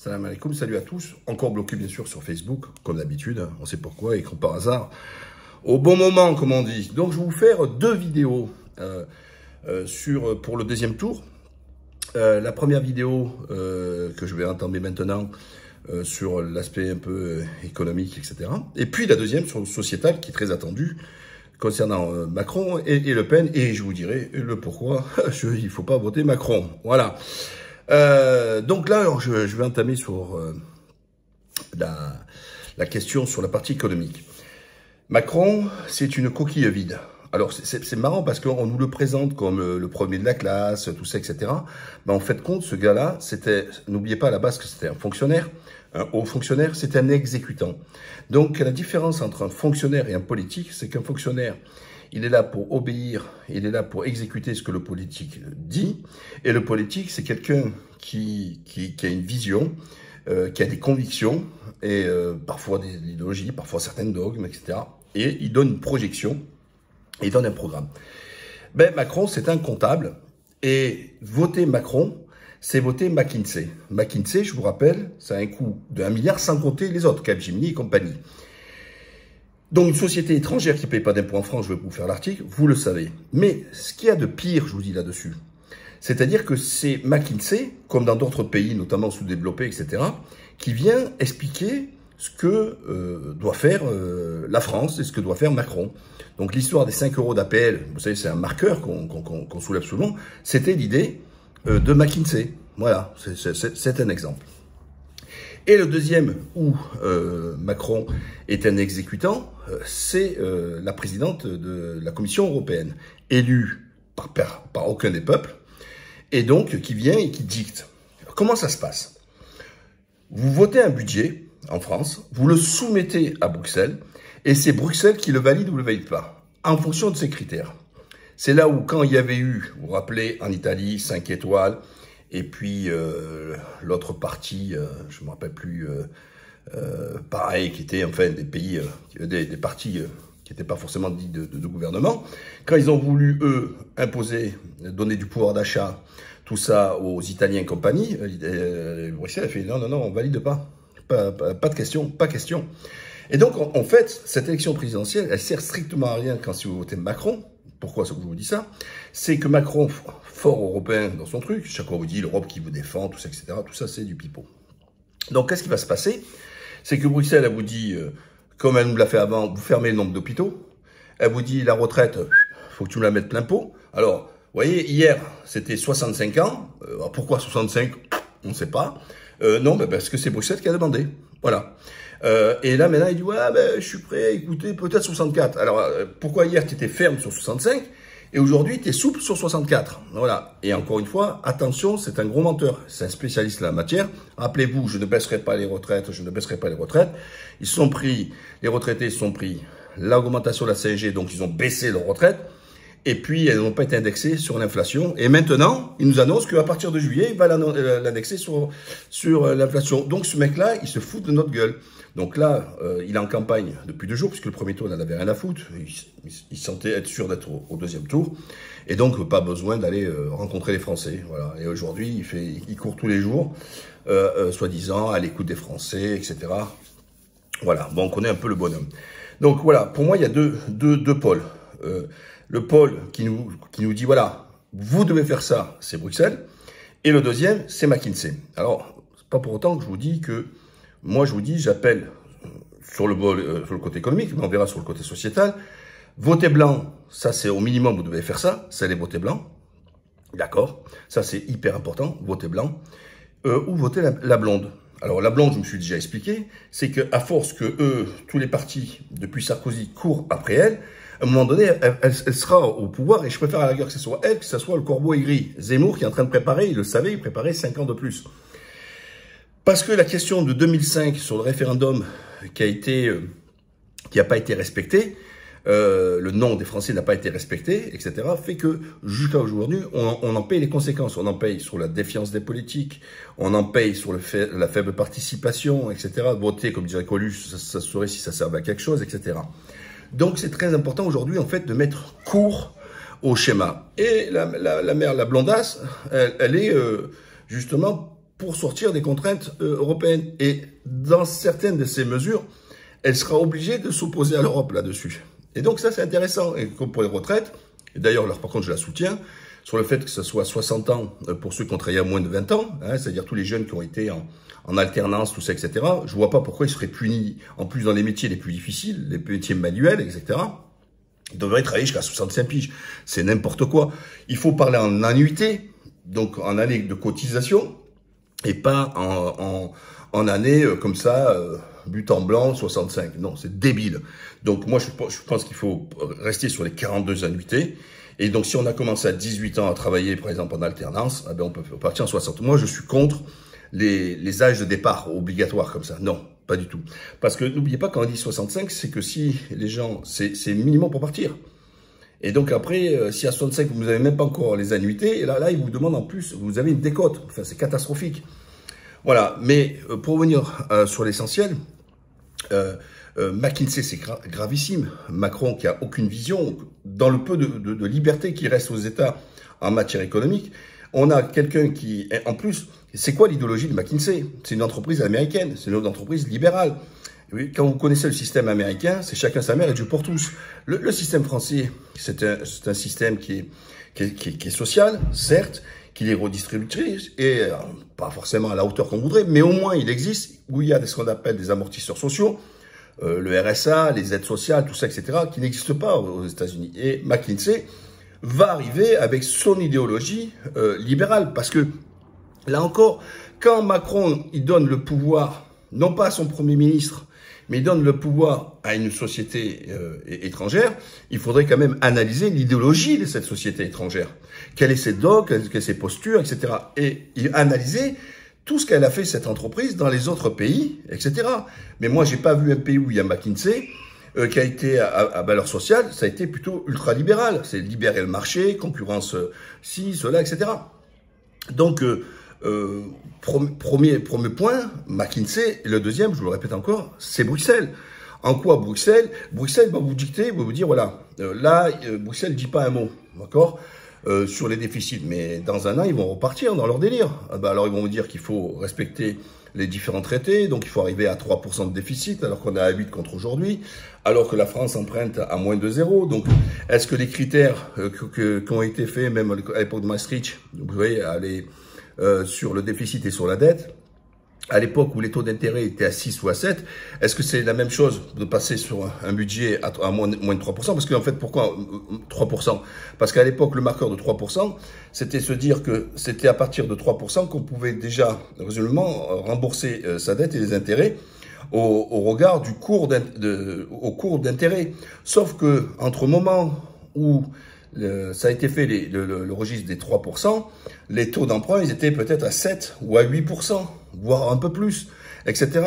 Salam alaikum, salut à tous. Encore bloqué bien sûr sur Facebook, comme d'habitude, on sait pourquoi, et comme par hasard, au bon moment, comme on dit. Donc je vais vous faire deux vidéos pour le deuxième tour. La première vidéo que je vais entamer maintenant sur l'aspect un peu économique, etc. Et puis la deuxième sur le sociétal, qui est très attendue, concernant Macron et Le Pen, et je vous dirai le pourquoi il ne faut pas voter Macron. Voilà. Donc là, alors, je vais entamer sur la question sur la partie économique. Macron, c'est une coquille vide. Alors, c'est marrant parce qu'on nous le présente comme le premier de la classe, tout ça, etc. Mais en fait, compte, ce gars-là, n'oubliez pas à la base que c'était un fonctionnaire, un haut fonctionnaire, c'est un exécutant. Donc, la différence entre un fonctionnaire et un politique, c'est qu'un fonctionnaire, il est là pour obéir, il est là pour exécuter ce que le politique dit. Et le politique, c'est quelqu'un qui a une vision, qui a des convictions, et parfois des idéologies, parfois certains dogmes, etc. Et il donne une projection, et il donne un programme. Ben, Macron, c'est un comptable, et voter Macron, c'est voter McKinsey. McKinsey, je vous rappelle, ça a un coût de 1 milliard, sans compter les autres, Capgemini et compagnie. Donc, une société étrangère qui ne paye pas d'impôts en France, je vais vous faire l'article, vous le savez. Mais ce qu'il y a de pire, je vous dis là-dessus, c'est-à-dire que c'est McKinsey, comme dans d'autres pays, notamment sous-développés, etc., qui vient expliquer ce que doit faire la France et ce que doit faire Macron. Donc, l'histoire des 5 € d'APL, vous savez, c'est un marqueur qu'on soulève souvent, c'était l'idée de McKinsey. Voilà, c'est un exemple. Et le deuxième où Macron est un exécutant, c'est la présidente de la Commission européenne, élue par aucun des peuples, et donc qui vient et qui dicte. Alors, comment ça se passe? Vous votez un budget en France, vous le soumettez à Bruxelles, et c'est Bruxelles qui le valide ou ne le valide pas, en fonction de ses critères. C'est là où, quand il y avait eu, vous vous rappelez, en Italie, 5 étoiles, et puis l'autre partie, je ne me rappelle plus, pareil, qui était enfin des pays, des partis qui n'étaient pas forcément dits de gouvernement. Quand ils ont voulu, eux, imposer, donner du pouvoir d'achat, tout ça aux Italiens et compagnie, Bruxelles a fait non, on valide pas. Pas de question, pas question. Et donc, en fait, cette élection présidentielle, elle sert strictement à rien quand si vous votez Macron. Pourquoi je vous dis ça? C'est que Macron, fort européen dans son truc, chaque fois vous dit l'Europe qui vous défend, tout ça, etc. Tout ça, c'est du pipeau. Donc, qu'est-ce qui va se passer? C'est que Bruxelles, elle vous dit, comme elle nous l'a fait avant, vous fermez le nombre d'hôpitaux. Elle vous dit, la retraite, faut que tu me la mettes plein pot. Alors, vous voyez, hier, c'était 65 ans. Pourquoi 65? On ne sait pas. Non, parce que c'est Bruxelles qui a demandé. Voilà. Et là, maintenant, il dit, ouais, je suis prêt à écouter peut-être 64. Alors, pourquoi hier, tu étais ferme sur 65 et aujourd'hui, tu es souple sur 64? Voilà. Et encore une fois, attention, c'est un gros menteur. C'est un spécialiste de la matière. Rappelez-vous, je ne baisserai pas les retraites, je ne baisserai pas les retraites. Ils se sont pris, les retraités se sont pris l'augmentation de la CSG, donc ils ont baissé leurs retraites. Et puis, elles n'ont pas été indexées sur l'inflation. Et maintenant, il nous annonce qu'à partir de juillet, il va l'indexer sur l'inflation. Donc, ce mec-là, il se fout de notre gueule. Donc là, il est en campagne depuis 2 jours, puisque le premier tour, il n'en avait rien à foutre. Il sentait être sûr d'être au deuxième tour. Et donc, pas besoin d'aller rencontrer les Français. Voilà. Et aujourd'hui, il court tous les jours, soi-disant, à l'écoute des Français, etc. Voilà. Bon, on connaît un peu le bonhomme. Donc voilà, pour moi, il y a deux pôles. Le pôle qui nous dit, voilà, vous devez faire ça, c'est Bruxelles. Et le deuxième, c'est McKinsey. Alors, c'est pas pour autant que je vous dis que, moi, je vous dis, j'appelle sur le côté économique, mais on verra sur le côté sociétal. Voter blanc, ça, c'est au minimum, vous devez faire ça, c'est les voter blancs. D'accord? Ça, c'est hyper important, voter blanc. Ou voter la blonde. Alors, la blonde, je me suis déjà expliqué, c'est qu'à force que tous les partis, depuis Sarkozy, courent après elle, à un moment donné, elle sera au pouvoir, et je préfère à la rigueur que ce soit elle, que ce soit le corbeau aigri. Zemmour qui est en train de préparer, il le savait, il préparait 5 ans de plus. Parce que la question de 2005 sur le référendum qui a pas été respecté, le nom des Français n'a pas été respecté, etc., fait que jusqu'à aujourd'hui, on en paye les conséquences. On en paye sur la défiance des politiques, on en paye sur la faible participation, etc. Voter, comme dirait Coluche, ça saurait si ça servait à quelque chose, etc. Donc c'est très important aujourd'hui, en fait, de mettre court au schéma. Et la mère, la blondasse, elle est justement pour sortir des contraintes européennes. Et dans certaines de ces mesures, elle sera obligée de s'opposer à l'Europe là-dessus. Et donc ça, c'est intéressant. Et comme pour les retraites, et d'ailleurs, là, par contre, je la soutiens, sur le fait que ce soit 60 ans pour ceux qui ont travaillé à moins de 20 ans, hein, c'est-à-dire tous les jeunes qui ont été en alternance, tout ça, etc. Je vois pas pourquoi ils seraient punis, en plus dans les métiers les plus difficiles, les métiers manuels, etc. Ils devraient travailler jusqu'à 65 piges. C'est n'importe quoi. Il faut parler en annuité, donc en année de cotisation, et pas en année comme ça, but en blanc, 65. Non, c'est débile. Donc moi, je pense qu'il faut rester sur les 42 annuités. Et donc, si on a commencé à 18 ans à travailler, par exemple, en alternance, eh bien, on peut partir en 60. Moi, je suis contre les âges de départ obligatoires comme ça. Non, pas du tout. Parce que n'oubliez pas, quand on dit 65, c'est que si les gens, c'est minimum pour partir. Et donc après, si à 65, vous n'avez même pas encore les annuités, et là, ils vous demandent en plus, vous avez une décote. Enfin, c'est catastrophique. Voilà. Mais pour revenir sur l'essentiel, McKinsey, c'est gravissime. Macron qui a aucune vision, dans le peu de liberté qui reste aux États en matière économique, on a quelqu'un qui, en plus, c'est quoi l'idéologie de McKinsey? C'est une entreprise américaine, c'est une entreprise libérale. Oui, quand vous connaissez le système américain, c'est chacun sa mère et Dieu pour tous. Le système français, c'est un système qui est social, certes, qui est redistributif et pas forcément à la hauteur qu'on voudrait, mais au moins il existe, où il y a ce qu'on appelle des amortisseurs sociaux, le RSA, les aides sociales, tout ça, etc., qui n'existent pas aux États-Unis. Et McKinsey va arriver avec son idéologie libérale, parce que, là encore, quand Macron, il donne le pouvoir, non pas à son Premier ministre, mais il donne le pouvoir à une société étrangère, il faudrait quand même analyser l'idéologie de cette société étrangère. Quelle est ses dogmes, quelles sont ses postures, etc. Et analyser tout ce qu'elle a fait, cette entreprise, dans les autres pays, etc. Mais moi, j'ai pas vu un pays où il y a McKinsey qui a été à valeur sociale, ça a été plutôt ultralibéral. C'est libérer le marché, concurrence ci, cela, etc. Donc, premier point, McKinsey, et le deuxième, je vous le répète encore, c'est Bruxelles. En quoi Bruxelles va vous dicter, va vous dire, voilà, là, Bruxelles ne dit pas un mot, d'accord, sur les déficits. Mais dans un an, ils vont repartir dans leur délire. Alors, ils vont vous dire qu'il faut respecter les différents traités, donc il faut arriver à 3% de déficit, alors qu'on est à 8 contre aujourd'hui, alors que la France emprunte à moins de 0. Donc, est-ce que les critères qui ont été faits, même à l'époque de Maastricht, vous voyez, sur le déficit et sur la dette, à l'époque où les taux d'intérêt étaient à 6 ou à 7, est-ce que c'est la même chose de passer sur un budget à moins de 3%? Parce qu'en fait, pourquoi 3%? Parce qu'à l'époque, le marqueur de 3%, c'était se dire que c'était à partir de 3% qu'on pouvait déjà résolument rembourser sa dette et les intérêts au regard du cours d'intérêt. Sauf que entre le moment où ça a été fait, le registre des 3%, les taux d'emprunt, ils étaient peut-être à 7 ou à 8%, voire un peu plus, etc.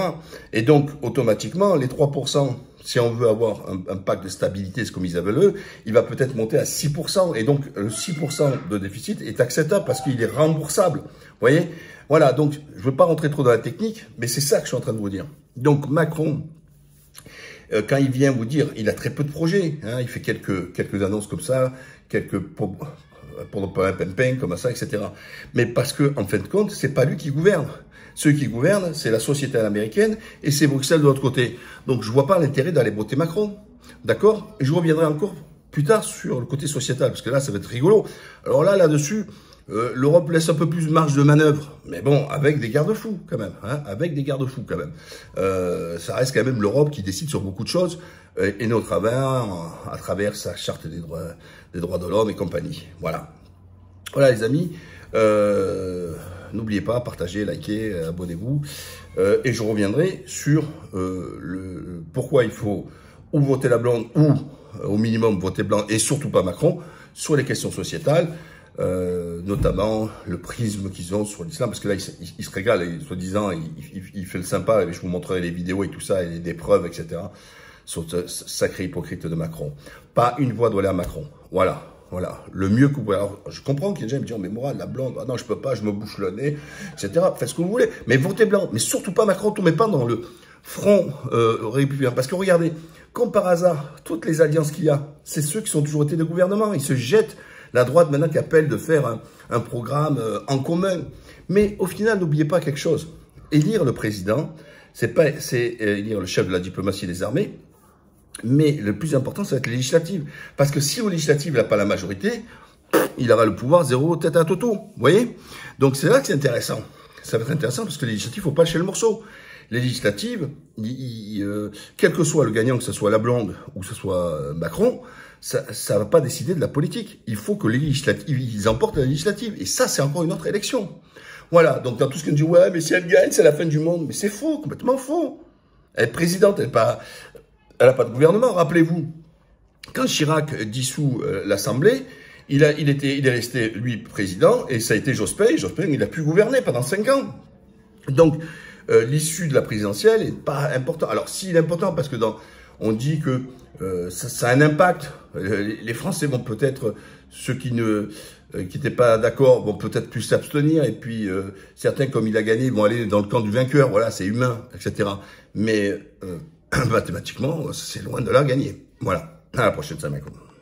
Et donc, automatiquement, les 3%, si on veut avoir un pacte de stabilité, c'est comme ils avaient eux, il va peut-être monter à 6%. Et donc, le 6% de déficit est acceptable parce qu'il est remboursable. Vous voyez? Voilà, donc, je ne veux pas rentrer trop dans la technique, mais c'est ça que je suis en train de vous dire. Donc, Macron, quand il vient vous dire, il a très peu de projets, hein, il fait quelques annonces comme ça, quelques pour comme ça, etc. Mais parce que, en fin de compte, c'est pas lui qui gouverne. Ceux qui gouvernent, c'est la société américaine et c'est Bruxelles de l'autre côté. Donc, je vois pas l'intérêt d'aller botter Macron. D'accord? Et je reviendrai encore plus tard sur le côté sociétal, parce que là, ça va être rigolo. Alors là-dessus, l'Europe laisse un peu plus de marge de manœuvre, mais bon, avec des garde-fous quand même, hein, avec des garde-fous quand même. Ça reste quand même l'Europe qui décide sur beaucoup de choses, et non à travers sa charte des droits de l'homme et compagnie. Voilà. Voilà les amis, n'oubliez pas, partagez, likez, abonnez-vous, et je reviendrai sur pourquoi il faut ou voter la blonde, ou au minimum voter blanc, et surtout pas Macron, sur les questions sociétales, notamment le prisme qu'ils ont sur l'islam, parce que là, il se régale, et soi-disant, il fait le sympa, et je vous montrerai les vidéos et tout ça, et des preuves, etc., sur ce sacré hypocrite de Macron. Pas une voix doit aller à Macron. Voilà. Voilà. Le mieux que vous pouvez. Alors, je comprends qu'il y a des gens qui me disent, oh, mais Mourad, la blonde, ah non, je peux pas, je me bouche le nez, etc. Faites ce que vous voulez. Mais votez blanc. Mais surtout pas Macron, tombez pas dans le front républicain. Parce que regardez, comme par hasard, toutes les alliances qu'il y a, c'est ceux qui sont toujours été de gouvernement. Ils se jettent la droite maintenant qui appelle de faire un programme en commun. Mais au final, n'oubliez pas quelque chose. Élire le président, c'est élire le chef de la diplomatie et des armées, mais le plus important, ça va être les législatives. Parce que si aux législatives, il n'a pas la majorité, il aura le pouvoir zéro tête à toto. Vous voyez? Donc c'est là que c'est intéressant. Ça va être intéressant parce que les législatives, il ne faut pas lâcher le morceau. Les législatives, quel que soit le gagnant, que ce soit la blonde ou que ce soit Macron, ça ne va pas décider de la politique. Il faut que les législatives, ils emportent la législative. Et ça, c'est encore une autre élection. Voilà, donc dans tout ce qu'on dit, ouais, mais si elle gagne, c'est la fin du monde. Mais c'est faux, complètement faux. Elle est présidente, elle n'a pas de gouvernement. Rappelez-vous, quand Chirac dissout l'Assemblée, il est resté, lui, président, et ça a été Jospin. Jospin, il a pu gouverner pendant 5 ans. Donc, l'issue de la présidentielle est pas important. Alors, s'il est important, parce que on dit que ça a un impact. Les Français vont peut-être, ceux qui n'étaient pas d'accord, vont peut-être plus s'abstenir, et puis certains, comme il a gagné, vont aller dans le camp du vainqueur. Voilà, c'est humain, etc. Mais mathématiquement, c'est loin de là gagner. Voilà. À la prochaine, Saint-Macron.